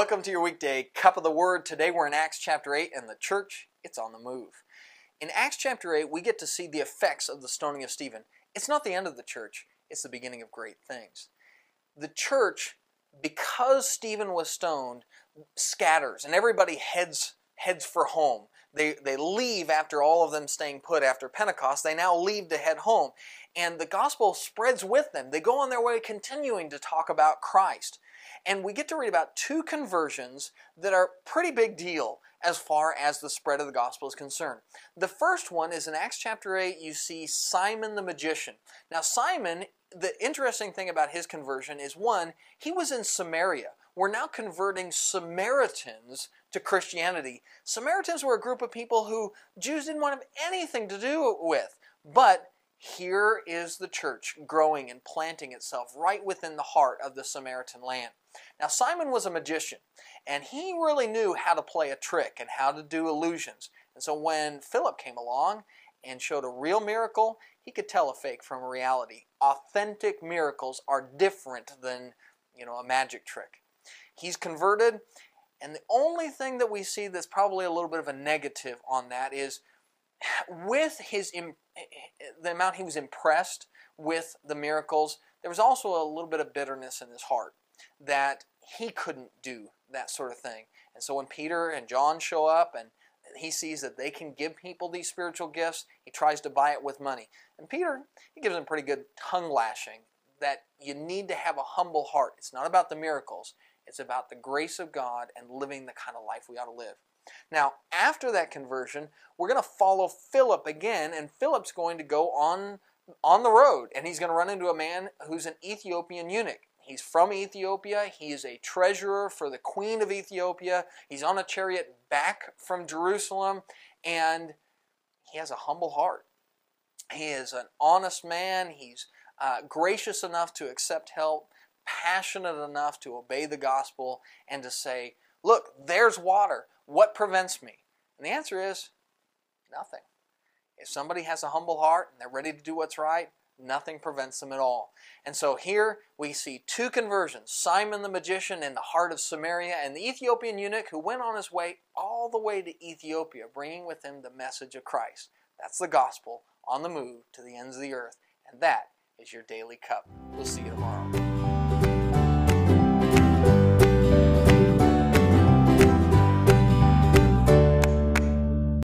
Welcome to your weekday Cup of the Word. Today we're in Acts chapter 8 and the church, it's on the move. In Acts chapter 8 we get to see the effects of the stoning of Stephen. It's not the end of the church, it's the beginning of great things. The church, because Stephen was stoned, scatters and everybody heads for home. They leave after all of them staying put after Pentecost. They now leave to head home. And the gospel spreads with them. They go on their way continuing to talk about Christ. And we get to read about two conversions that are a pretty big deal as far as the spread of the gospel is concerned. The first one is in Acts chapter 8, you see Simon the magician. Now Simon, the interesting thing about his conversion is, one, he was in Samaria. We're now converting Samaritans to Christianity. Samaritans were a group of people who Jews didn't want to have anything to do with. But here is the church growing and planting itself right within the heart of the Samaritan land. Now Simon was a magician, and he really knew how to play a trick and how to do illusions. And so when Philip came along and showed a real miracle, he could tell a fake from a reality. Authentic miracles are different than, a magic trick. He's converted, and the only thing that we see that's probably a little bit of a negative on that is with the amount he was impressed with the miracles, there was also a little bit of bitterness in his heart that he couldn't do that sort of thing. And so when Peter and John show up and he sees that they can give people these spiritual gifts, he tries to buy it with money. And Peter, he gives them pretty good tongue lashing that you need to have a humble heart. It's not about the miracles. It's about the grace of God and living the kind of life we ought to live. Now, after that conversion, we're going to follow Philip again, and Philip's going to go on the road, and he's going to run into a man who's an Ethiopian eunuch. He's from Ethiopia. He is a treasurer for the queen of Ethiopia. He's on a chariot back from Jerusalem, and he has a humble heart. He is an honest man. He's gracious enough to accept help, passionate enough to obey the gospel, and to say, look, there's water. What prevents me? And the answer is nothing. If somebody has a humble heart and they're ready to do what's right, nothing prevents them at all. And so here we see two conversions. Simon the magician in the heart of Samaria, and the Ethiopian eunuch who went on his way all the way to Ethiopia, bringing with him the message of Christ. That's the gospel on the move to the ends of the earth. And that is your daily cup. We'll see you tomorrow.